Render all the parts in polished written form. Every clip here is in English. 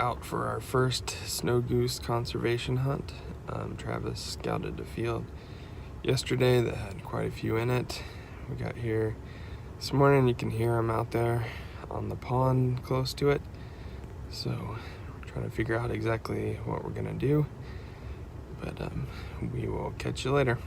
out for our first snow goose conservation hunt. Travis scouted a field yesterday that had quite a few in it. We got here this morning. You can hear them out there on the pond close to it. So we're trying to figure out exactly what we're gonna do, but we will catch you later.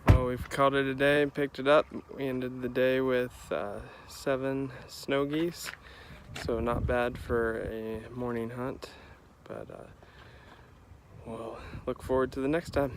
Well, we've caught it a day and picked it up. We ended the day with 7 snow geese, so not bad for a morning hunt, but we'll look forward to the next time.